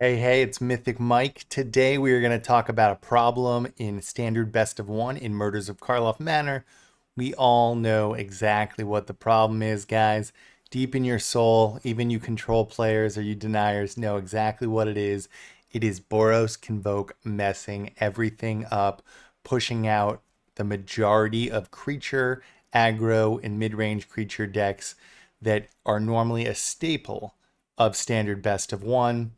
Hey, it's Mythic Mike. Today we are going to talk about a problem in standard best of one in Murders of Karloff Manor. We all know exactly what the problem is, guys. Deep in your soul, even you control players or you deniers know exactly what it is. It is Boros Convoke messing everything up, pushing out the majority of creature, aggro, and mid-range creature decks that are normally a staple of standard best of one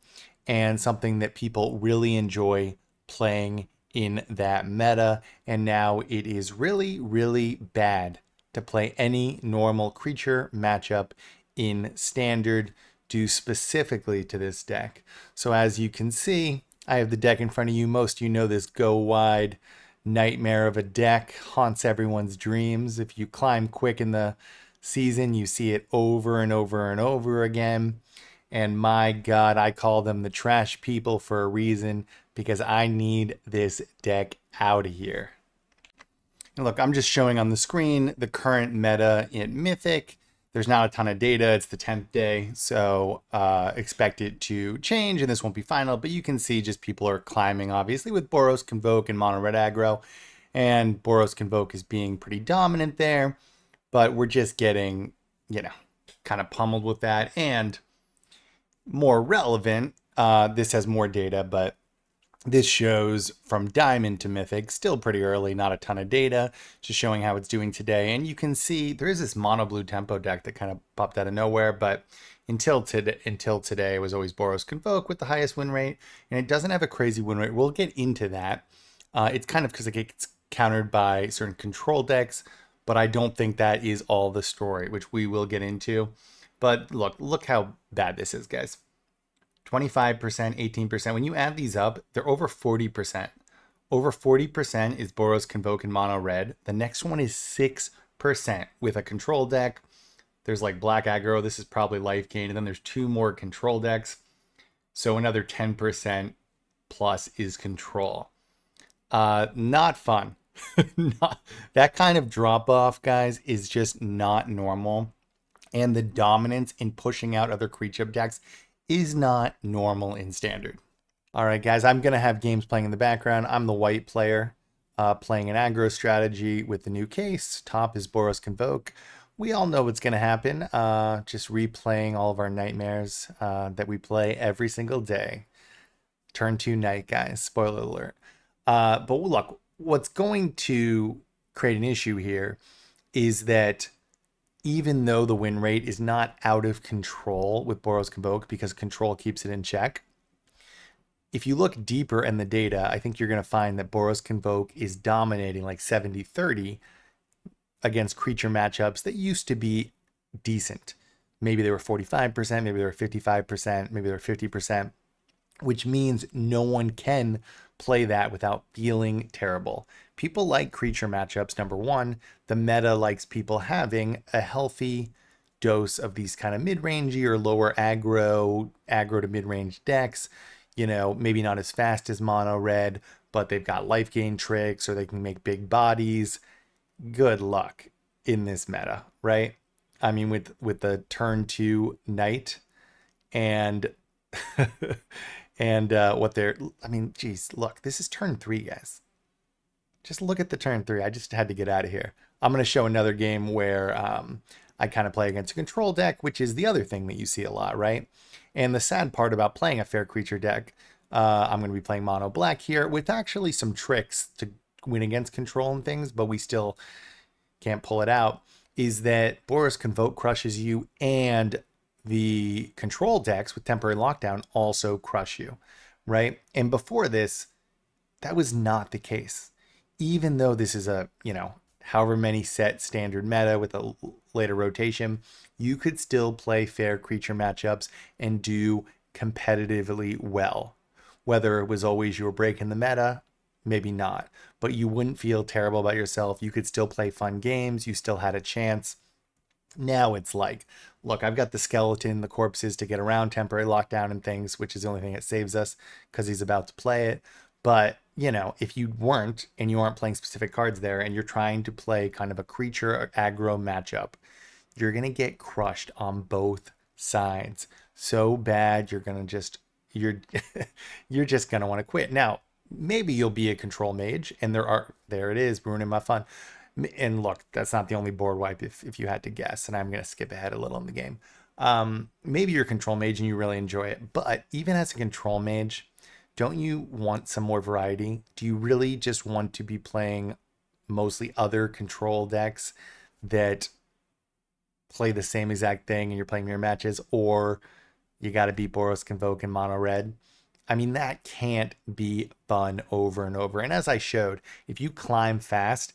and something that people really enjoy playing in that meta. And now it is really, really bad to play any normal creature matchup in standard due specifically to this deck. So as you can see, I have the deck in front of you. Most of you know this go wide nightmare of a deck haunts everyone's dreams. If you climb quick in the season, you see it over and over and over again. And my God, I call them the trash people for a reason because I need this deck out of here. And look, I'm just showing on the screen the current meta in Mythic. There's not a ton of data. It's the 10th day, so expect it to change, and this won't be final. But you can see just people are climbing, obviously, with Boros, Convoke, and Mono Red Aggro. And Boros Convoke is being pretty dominant there, but we're just getting, kind of pummeled with that. And more relevant, this has more data, but this shows from Diamond to Mythic, still pretty early, not a ton of data, just showing how it's doing today. And you can see there is this mono blue tempo deck that kind of popped out of nowhere, but until today, it was always Boros Convoke with the highest win rate, and it doesn't have a crazy win rate. We'll get into that. It's kind of because it gets countered by certain control decks, but I don't think that is all the story, which we will get into. But look how bad this is, guys. 25%, 18%. When you add these up, they're over 40%. Over 40% is Boros Convoke and Mono Red. The next one is 6% with a control deck. There's like Black Aggro. This is probably Life Gain. And then there's two more control decks. So another 10% plus is control. Not fun. Not, that kind of drop off, guys, is just not normal. And the dominance in pushing out other creature decks is not normal in standard. All right, guys, I'm going to have games playing in the background. I'm the white player playing an aggro strategy with the new case. Top is Boros Convoke. We all know what's going to happen. Just replaying all of our nightmares that we play every single day. Turn 2 night, guys. Spoiler alert. But look, what's going to create an issue here is that even though the win rate is not out of control with Boros Convoke because control keeps it in check, if you look deeper in the data, I think you're going to find that Boros Convoke is dominating like 70-30 against creature matchups that used to be decent. Maybe they were 45%, maybe they were 55%, maybe they were 50%, which means no one can play that without feeling terrible. People like creature matchups, number one. The meta likes people having a healthy dose of these kind of mid-rangey or lower aggro to mid-range decks. Maybe not as fast as mono red, but they've got life gain tricks or they can make big bodies. Good luck in this meta, right? I mean, with the turn 2 knight and and what they're, I mean, geez, look, this is turn 3, guys. Just look at the turn 3. I just had to get out of here. I'm going to show another game where I kind of play against a control deck, which is the other thing that you see a lot, right? And the sad part about playing a fair creature deck, I'm going to be playing mono black here with actually some tricks to win against control and things, but we still can't pull it out, is that Boros Convoke crushes you and the control decks with temporary lockdown also crush you, right? And before this, that was not the case. Even though this is a, however many set standard meta with a later rotation, you could still play fair creature matchups and do competitively well. Whether it was always you were breaking the meta, maybe not, but you wouldn't feel terrible about yourself. You could still play fun games. You still had a chance. Now it's like, look, I've got the skeleton, the corpses to get around temporary lockdown and things, which is the only thing that saves us because he's about to play it. But, if you weren't and you aren't playing specific cards there and you're trying to play kind of a creature or aggro matchup, you're going to get crushed on both sides. So bad, you're going to just you're you're just gonna want to quit. Now, maybe you'll be a control mage, and there it is, ruining my fun. And look, that's not the only board wipe if you had to guess, and I'm gonna skip ahead a little in the game. Maybe you're a control mage and you really enjoy it, but even as a control mage, don't you want some more variety? Do you really just want to be playing mostly other control decks that play the same exact thing and you're playing mirror matches, or you got to beat Boros Convoke in mono red? I mean, that can't be fun over and over. And as I showed, if you climb fast,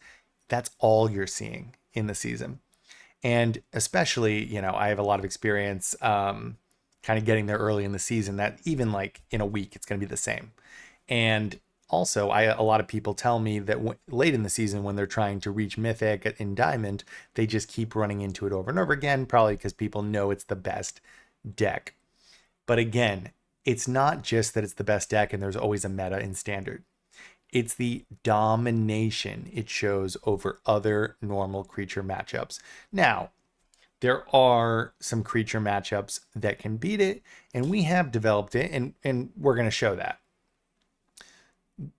that's all you're seeing in the season. And especially, I have a lot of experience kind of getting there early in the season, that even like in a week, it's going to be the same. And also, a lot of people tell me that late in the season, when they're trying to reach Mythic in Diamond, they just keep running into it over and over again, probably because people know it's the best deck. But again, it's not just that it's the best deck and there's always a meta in Standard. It's the domination it shows over other normal creature matchups. Now, there are some creature matchups that can beat it, and we have developed it, and we're going to show that.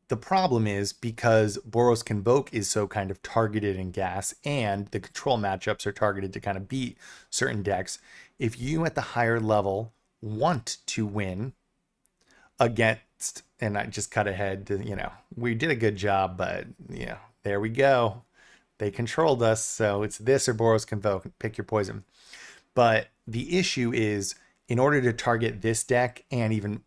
The problem is, because Boros Convoke is so kind of targeted in gas, and the control matchups are targeted to kind of beat certain decks, if you at the higher level want to win against, and I just cut ahead to, we did a good job, but there we go. They controlled us, so it's this or Boros Convoke. Pick your poison. But the issue is, in order to target this deck, and even,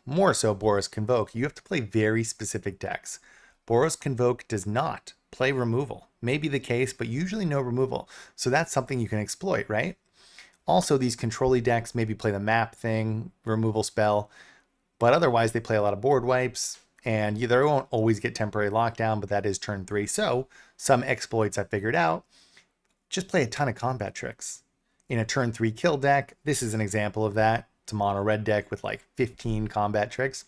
more so Boros Convoke, you have to play very specific decks. Boros Convoke does not play removal. May be the case, but usually no removal. So that's something you can exploit, right? Also, these control-y decks maybe play the map thing, removal spell, but otherwise they play a lot of board wipes, and they won't always get temporary lockdown, but that is turn 3. So some exploits I figured out: just play a ton of combat tricks. In a turn 3 kill deck, this is an example of that. It's a mono red deck with like 15 combat tricks.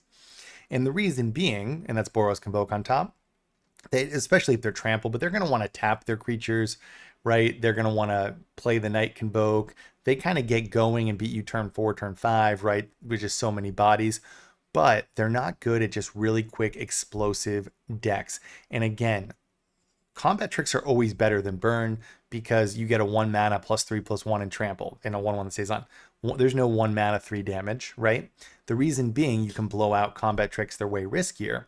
And the reason being, and that's Boros Convoke on top, especially if they're trampled, but they're going to want to tap their creatures, right? They're going to want to play the Night Convoke. They kind of get going and beat you turn 4, turn 5, right? With just so many bodies. But they're not good at just really quick, explosive decks. And again, combat tricks are always better than burn, because you get a 1 mana +3/+1 and trample, and a 1/1 that stays on. There's no 1 mana 3 damage, right? The reason being, you can blow out combat tricks, they're way riskier.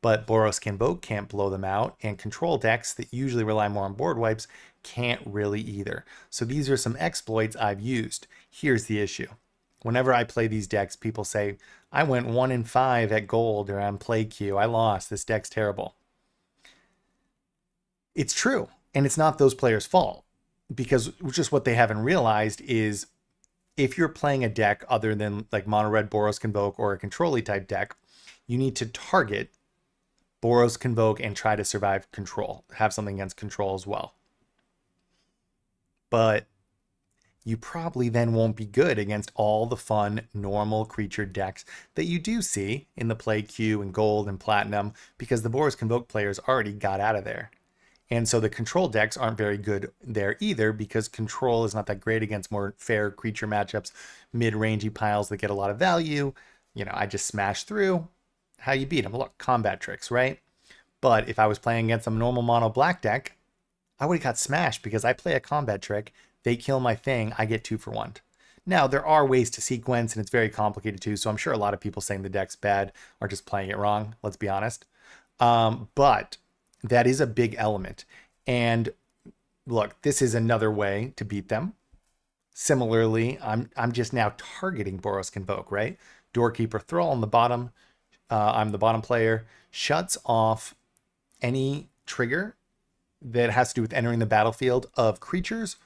But Boros Convoke can't blow them out, and control decks that usually rely more on board wipes can't really either. So these are some exploits I've used. Here's the issue. Whenever I play these decks, people say, I went 1-5 at gold or on play queue. I lost. This deck's terrible. It's true. And it's not those players' fault, because just what they haven't realized is, if you're playing a deck other than like mono red Boros Convoke or a control-y type deck, you need to target Boros Convoke and try to survive control. Have something against control as well. But you probably then won't be good against all the fun normal creature decks that you do see in the play queue and gold and platinum, because the Boros Convoke players already got out of there. And so the control decks aren't very good there either, because control is not that great against more fair creature matchups, mid-rangey piles that get a lot of value. I just smash through. How you beat them? Look, combat tricks, right? But if I was playing against a normal mono black deck, I would have got smashed, because I play a combat trick, they kill my thing, I get 2 for 1. Now, there are ways to sequence, and it's very complicated too, so I'm sure a lot of people saying the deck's bad are just playing it wrong, let's be honest. But that is a big element. And look, this is another way to beat them. Similarly, I'm just now targeting Boros Convoke, right? Doorkeeper Thrall on the bottom. I'm the bottom player. Shuts off any trigger that has to do with entering the battlefield of creatures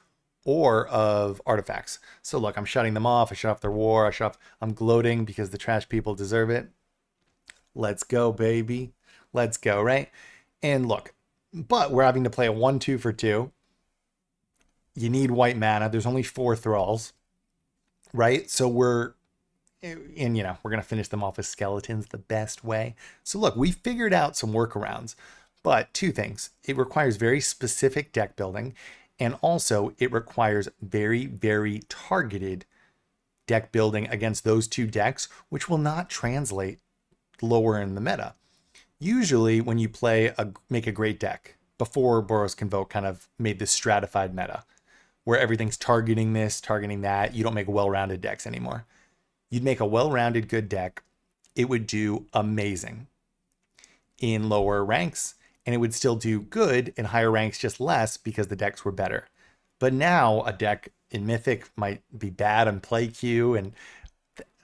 or of artifacts. So look, I'm shutting them off. I shut off their war. I'm gloating because the trash people deserve it. Let's go, baby. Let's go, right? And look, but we're having to play a 1/2 for 2. You need white mana. There's only 4 thralls, right? So we're going to finish them off as skeletons the best way. So look, we figured out some workarounds, but 2 things. It requires very specific deck building, and also it requires very, very targeted deck building against those two decks, which will not translate lower in the meta. Usually when you make a great deck, before Boros Convoke kind of made this stratified meta, where everything's targeting this, targeting that, you don't make well-rounded decks anymore. You'd make a well-rounded good deck, it would do amazing in lower ranks, and it would still do good in higher ranks, just less because the decks were better. But now a deck in Mythic might be bad on play queue, and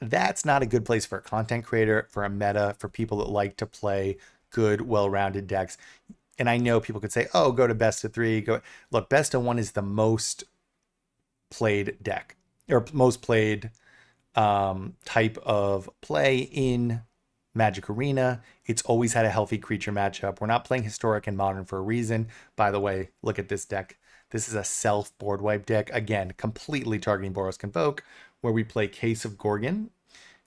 that's not a good place for a content creator, for a meta, for people that like to play good, well-rounded decks. And I know people could say, oh, go to best of 3. Look, best of 1 is the most played deck, or most played type of play in Magic Arena. It's always had a healthy creature matchup. We're not playing Historic and Modern for a reason. By the way, look at this deck. This is a self board wipe deck. Again, completely targeting Boros Convoke, where we play Case of Gorgon,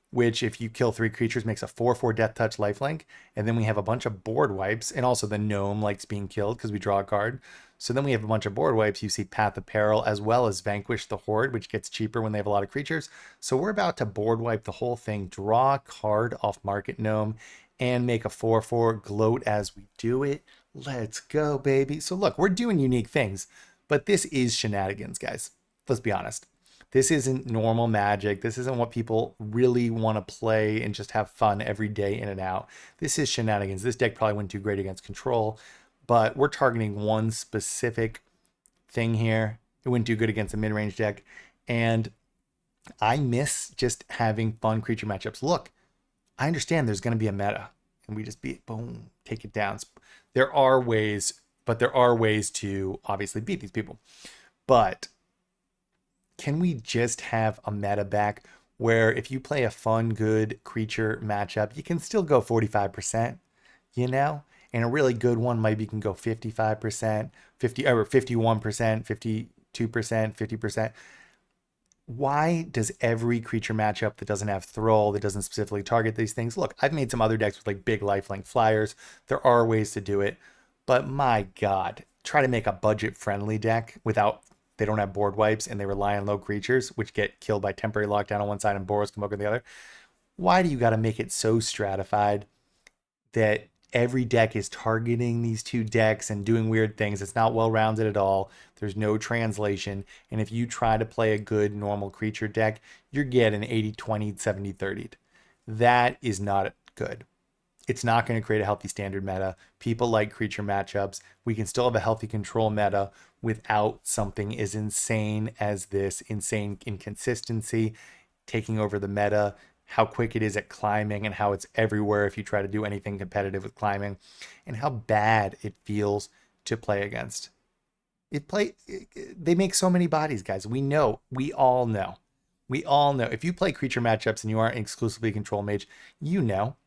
which if you kill 3 creatures makes a 4/4 Death Touch lifelink. And then we have a bunch of board wipes, and also the gnome likes being killed because we draw a card. So then we have a bunch of board wipes. You see Path of Peril, as well as Vanquish the Horde, which gets cheaper when they have a lot of creatures. So we're about to board wipe the whole thing, draw a card off Market Gnome, and make a 4/4 gloat as we do it. Let's go, baby. So look, we're doing unique things, but this is shenanigans, guys. Let's be honest. This isn't normal Magic. This isn't what people really want to play and just have fun every day in and out. This is shenanigans. This deck probably wouldn't do great against Control, but we're targeting one specific thing here. It wouldn't do good against a mid-range deck, and I miss just having fun creature matchups. Look, I understand there's going to be a meta, and we just boom, take it down. There are ways, but there are ways to obviously beat these people. But can we just have a meta back where if you play a fun, good creature matchup, you can still go 45%, you know? And a really good one, maybe you can go 55%, 51%, 52%, 50%. Why does every creature matchup that doesn't have Thrall, that doesn't specifically target these things? Look, I've made some other decks with like big lifelink flyers. There are ways to do it, but my God, try to make a budget-friendly deck without, they don't have board wipes and they rely on low creatures, which get killed by temporary lockdown on one side and Boros Convoke on the other. Why do you got to make it so stratified that every deck is targeting these two decks and doing weird things? It's not well-rounded at all. There's no translation. And if you try to play a good normal creature deck, you're getting 80-20, 70-30. That is not good. It's not going to create a healthy standard meta. People like creature matchups. We can still have a healthy control meta without something as insane as this, insane inconsistency taking over the meta, how quick it is at climbing and how it's everywhere if you try to do anything competitive with climbing, and how bad it feels to play against. They make so many bodies, guys. We know. We all know. We all know. If you play creature matchups and you aren't exclusively control mage, you know.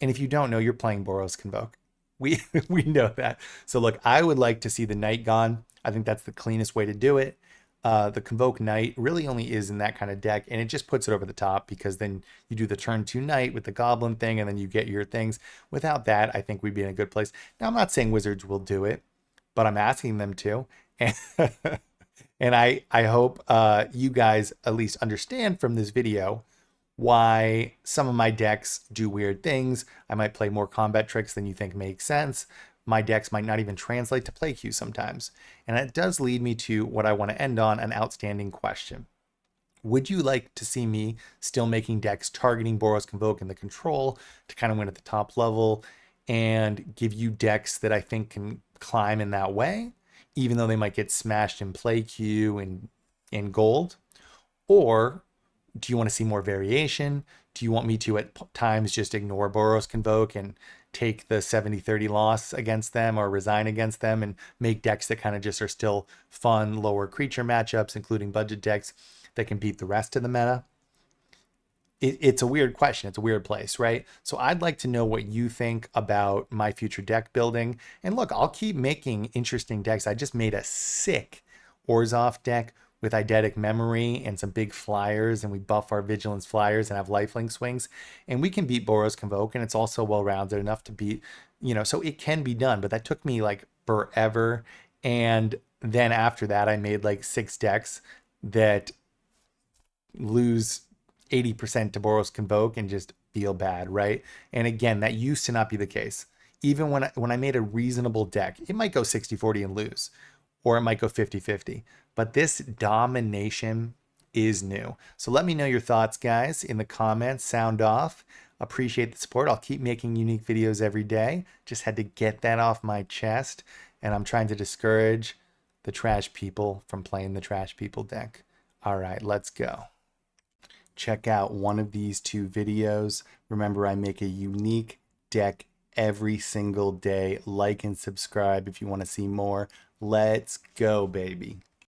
And if you don't know, you're playing Boros Convoke. We know that. So look, I would like to see the Knight gone. I think that's the cleanest way to do it. The Convoke Knight really only is in that kind of deck, and it just puts it over the top because then you do the turn 2 Knight with the Goblin thing, and then you get your things. Without that, I think we'd be in a good place. Now, I'm not saying Wizards will do it, but I'm asking them to. And, and I hope you guys at least understand from this video why some of my decks do weird things. I might play more combat tricks than you think makes sense. My decks might not even translate to play queue sometimes. And it does lead me to what I want to end on, an outstanding question. Would you like to see me still making decks targeting Boros Convoke and the control to kind of win at the top level and give you decks that I think can climb in that way, even though they might get smashed in play queue and in gold? Or do you want to see more variation? Do you want me to at times just ignore Boros Convoke and take the 70-30 loss against them or resign against them and make decks that kind of just are still fun, lower creature matchups, including budget decks that can beat the rest of the meta? It's a weird question. It's a weird place, right? So I'd like to know what you think about my future deck building. And look, I'll keep making interesting decks. I just made a sick Orzhov deck with eidetic memory and some big flyers, and we buff our vigilance flyers and have lifelink swings, and we can beat Boros Convoke, and it's also well-rounded enough to beat, so it can be done. But that took me like forever. And then after that, I made like 6 decks that lose 80% to BOROS CONVOKE and just feel bad, right? And again, that used to not be the case. Even when I made a reasonable deck, it might go 60-40 and lose, or it might go 50-50. But this domination is new. So let me know your thoughts, guys, in the comments. Sound off. Appreciate the support. I'll keep making unique videos every day. Just had to get that off my chest. And I'm trying to discourage the trash people from playing the trash people deck. All right, let's go. Check out one of these two videos. Remember, I make a unique deck every single day. Like and subscribe if you want to see more. Let's go, baby.